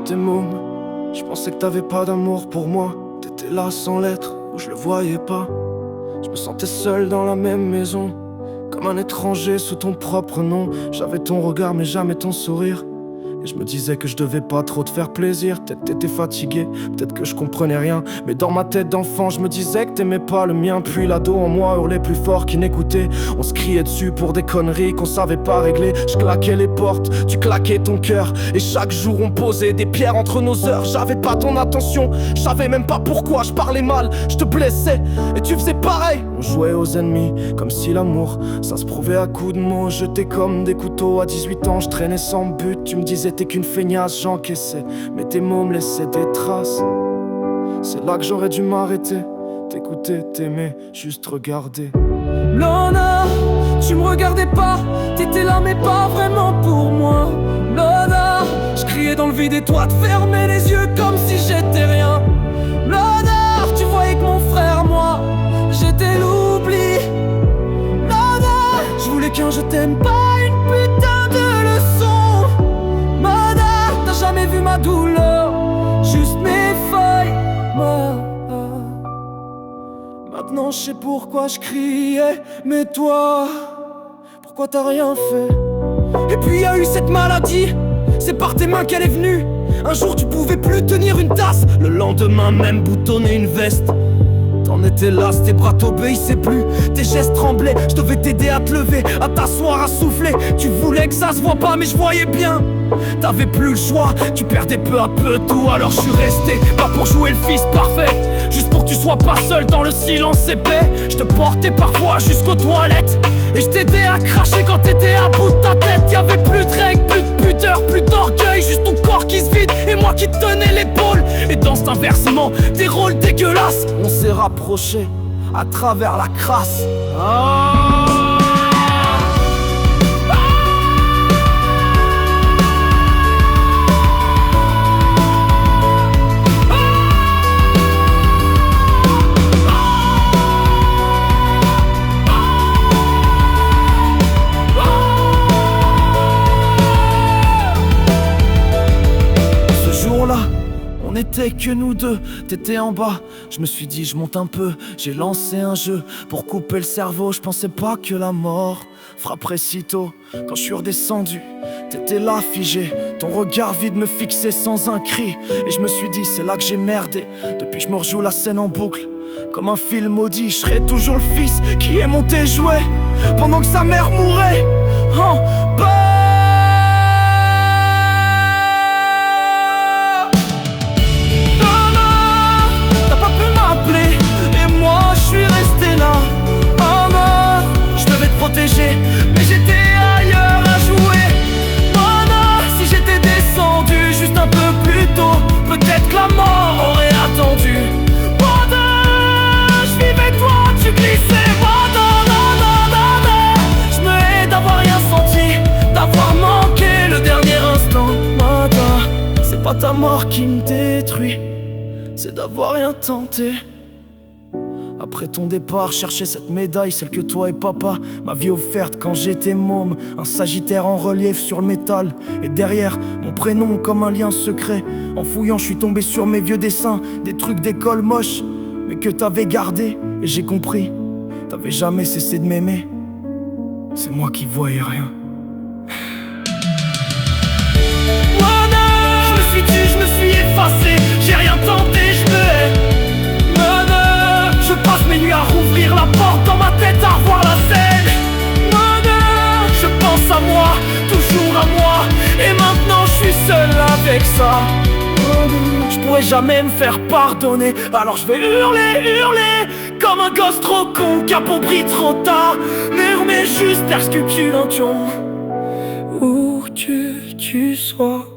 j'étais môme, je pensais que t'avais pas d'amour pour moi. T'étais là sans lettres, où je le voyais pas. Je me sentais seul dans la même maison, comme un étranger sous ton propre nom. J'avais ton regard mais jamais ton sourire, et je me disais que je devais pas trop te faire plaisir. Peut-être t'étais fatigué, peut-être que je comprenais rien, mais dans ma tête d'enfant je me disais que t'aimais pas le mien. Puis l'ado en moi hurlait plus fort qu'il n'écoutait. On se criait dessus pour des conneries qu'on savait pas régler. Je claquais les portes, tu claquais ton cœur, et chaque jour on posait des pierres entre nos heures. J'avais pas ton attention, je savais même pas pourquoi je parlais mal. Je te blessais et tu faisais pareil. On jouait aux ennemis comme si l'amour ça se prouvait à coups de mots. Jetés comme des couteaux à 18 ans, je traînais sans but. Tu me disais t'es qu'une feignasse, j'encaissais, mais tes mots me laissaient des traces. C'est là que j'aurais dû m'arrêter, t'écouter, t'aimer, juste regarder. Lona, tu me regardais pas, t'étais là mais pas vraiment pour moi. Lona, je criais dans le vide et toi te fermais les yeux comme si j'étais rien. Lona, tu voyais que mon frère, moi, j'étais l'oubli. Lona, je voulais qu'un je t'aime, pas une putain de leçon. Lona, t'as jamais vu ma douleur, juste mes failles. Maintenant je sais pourquoi je criais, mais toi, pourquoi t'as rien fait? Et puis y a eu cette maladie, c'est par tes mains qu'elle est venue. Un jour tu pouvais plus tenir une tasse, le lendemain même boutonner une veste. T'en étais là, tes bras t'obéissaient plus, tes gestes tremblaient. Je devais t'aider à te lever, à t'asseoir, à souffler. Tu voulais que ça se voit pas mais je voyais bien. T'avais plus le choix, tu perdais peu à peu tout. Alors je suis resté, pas pour jouer le fils parfait, juste pour que tu sois pas seul dans le silence épais. Je te portais parfois jusqu'aux toilettes, et je t'aidais à cracher quand t'étais à bout de ta tête. Y'avait plus de règles, plus de pudeur, plus d'orgueil, juste ton corps qui se vide et moi qui te tenais l'épaule. Et dans cet inversement, des rôles dégueulasses, on s'est rapprochés à travers la crasse. On n'était que nous deux, t'étais en bas. Je me suis dit je monte un peu, j'ai lancé un jeu pour couper le cerveau. Je pensais pas que la mort frapperait si tôt. Quand je suis redescendu, t'étais là figé, ton regard vide me fixait sans un cri. Et je me suis dit c'est là que j'ai merdé. Depuis je me rejoue la scène en boucle, comme un film maudit. Je serai toujours le fils qui est monté jouer pendant que sa mère mourait en bas. Mais j'étais ailleurs à jouer. Mana, si j'étais descendu juste un peu plus tôt, peut-être que la mort aurait attendu. Mana, je vivais toi, tu glissais. Mana, je me hais d'avoir rien senti, d'avoir manqué le dernier instant. Mana, c'est pas ta mort qui me détruit, c'est d'avoir rien tenté. Après ton départ, chercher cette médaille, celle que toi et papa m'aviez offerte quand j'étais môme. Un sagittaire en relief sur le métal, et derrière, mon prénom comme un lien secret. En fouillant, je suis tombé sur mes vieux dessins, des trucs d'école moches, mais que t'avais gardé. Et j'ai compris, t'avais jamais cessé de m'aimer. C'est moi qui voyais rien. Je me suis tué, je me suis effacé, j'ai rien tenté, je me hais. Je passe mes nuits à rouvrir la porte dans ma tête, à revoir la scène. Je pense à moi, toujours à moi, et maintenant je suis seul avec ça. Je pourrais jamais me faire pardonner, alors je vais hurler comme un gosse trop con qui a compris trop tard. Murmure juste parce que tu l'entends. Où que tu sois,